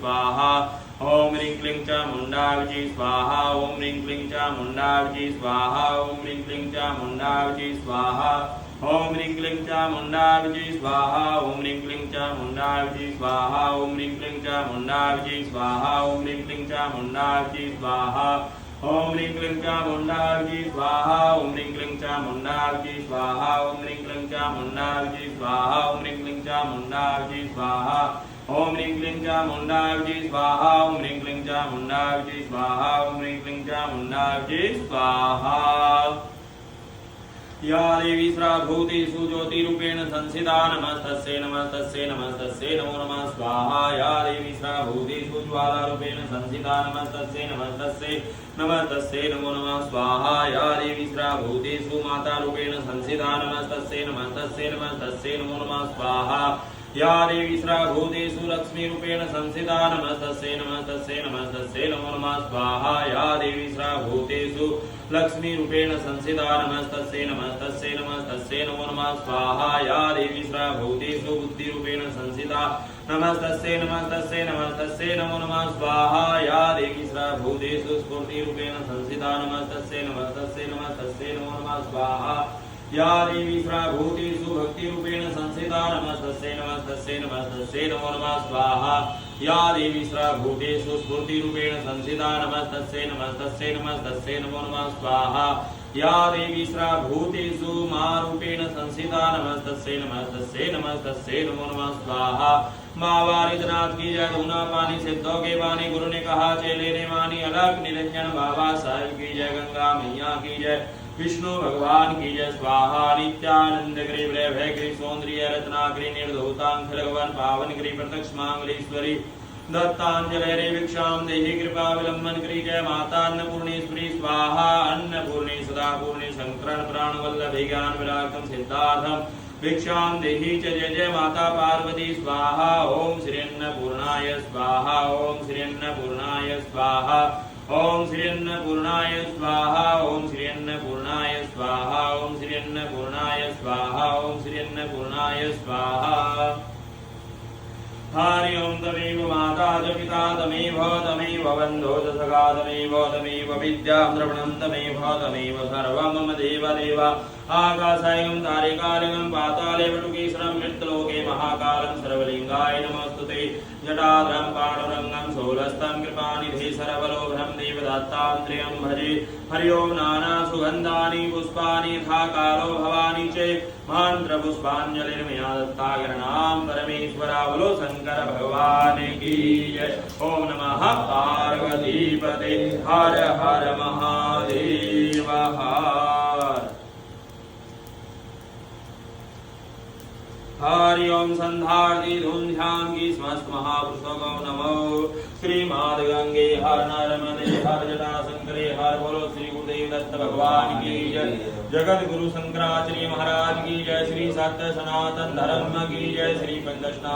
स्वाहा। ओम ह्रीं क्लीं चामुण्डाविची स्वाहा। ओम ह्रीं क्लीं चामुण्डाविची स्वाहा। ओम ह्रीं क्लीं चामुण्डाविची स्वाहा। ओम ह्रीं क्लीं चामुण्डाविची स्वाहा। ओम ह्रीं क्लीं चामुण्डाविची स्वाहा। ओम ह्रीं क्लीं चामुण्डाविची स्वाहा। ओम ह्रीं क्लीं चामुण्डाविची स्वाहा। ओम ह्रीं क्लीं चामुण्डाविची स्वाहा। ओम ह्रीं क्लीं चामुण्डाविची स्वाहा। ओम ह्रीं क्लीं चामुण्डाविची स्वाहा। ओम ह्रीं क्लीं चामुण्डाविची स्वाहा। ओम ह्रीं क्लीं चामुण्डाविची स्वाहा। ओम ह्रीं क्लीं चामुण्डाविची स्वाहा। ओम ह्रीं क्लीं चामुण्डाविची स्वाहा। या देवी स्राभूतेषु ज्योतिरूपेण संस्थिता नमस्तस्यै नमस्तस्यै नमस्तस्यै नमो नमः स्वाहा। या देवी स्राभूतेषु ज्वालारूपेण संस्थिता नमस्तस्यै नमस्तस्यै नमस्तस्यै नमो नमः स्वाहा। या देवी स्राभूतेषु मातारूपेण संस्थिता नमस्तस्यै नमस्तस्यै नमस्तस्यै नमो नमः स्वाहा। या देवी स्राभूतेषु लक्ष्मीरूपेण संस्थिता नमस्तस्यै नमस्तस्यै नमस्तस्यै नमो नमः स्वाहा। या देवी स्राभूतेषु लक्ष्मीरूपेण संस्थिता नमस्तस्यै नमस्तस्यै नमस्तस्यै नमो नमः स्वाहा। या देवी स्राभूतेषु बुद्धिरूपेण संस्थिता नमस्तस्यै नमस्तस्यै नमस्तस्यै नमो नमः स्वाहा। या देवी स्राभूतेषु स्फूर्तिरूपेण संस्थिता नमस्तस्यै नमस्तस्यै नमस्तस्यै नमो नमः स्वाहा। या देवी स्राभूतेषु भक्तिरूपेण संस्थिता नमस्तस्यै नमस्तस्यै नमस्तस्यै नमो नमः स्वाहा। या देवी स्राभूतेषु स्फूर्तिरूपेण संस्थिता नमस्तस्यै नमस्तस्यै नमस्तस्यै नमो नमः स्वाहा। या देवी स्राभूतेषु मारूपेण संस्थिता नमस्तस्यै नमस्तस्यै नमस्तस्यै नमो नमः स्वाहा। माँ वारिदनाथ की जय। धूना पानी सिद्धों के वाणी गुरु ने कहा चेले ने मानी। अलग निरंजन बाबा साहिब की जय। गंगा मैया की जय। विष्णु भगवान की जय स्वाहा। नित्यानंद गिरि वैभव गिरि सौंदर्य रत्नागिरि निर्धूतांख भगवान पावन गिरि प्रत्यक्ष मांगलेश्वरी दत्तांजलि भिक्षां देहि कृपा विलंबन करी। जय माता अन्नपूर्णेश्वरी स्वाहा। अन्नपूर्णे सदा पूर्णे शंकरण प्राण वल्लभे ज्ञान विरागम सिद्धार्थम भिक्षां देहि च। जय जय माता पार्वती स्वाहा। ओम श्री अन्नपूर्णाय स्वाहा। ओम श्री अन्नपूर्णाय स्वाहा। ओम श्री अन्नपूर्णाय स्वाहा। ओम श्री अन्नपूर्णाय स्वाहा। ओम श्री अन्नपूर्णाय स्वाहा। ओम श्री अन्नपूर्णाय स्वाहा। हरि ओम तमेव माता च पिता तमेव बन्धो च सखा तमेव विद्या द्रवणं तमेव सर्वं मम देव देव। आकाशायं तारिकालिकं पाताले वटुकेशरं मृत्लोके महाकालं सर्वलिंगाय नमस्तुते। जटाधरं पाण्डुरङ्गं शूलस्थं कृपानिधे सर्वलोभनं देवदत्तात्रेयं भजे। हरि ओम नाना सुगन्धानि पुष्पाणि यथा कालो भवानि च मंत्रपुष्पाञ्जलिर्मया दत्ता गणां परमेश्वरा। बोलो शंकर भगवान की जय। ओम नमः पार्वतीपते हर हर महादेव हर। हरि ओम संधारती धूम्ध्यांगी समस्त महापुरुषों को नमो। श्रीमाद गंगे हर नर्मदे हर जटा शंकरे हर। बोलो श्री गुरुदेव दत्त भगवान की जय। जगत गुरु शंकराचार्य महाराज की जय। श्री सत्य सनातन धर्म की जय। श्री पंचस्नान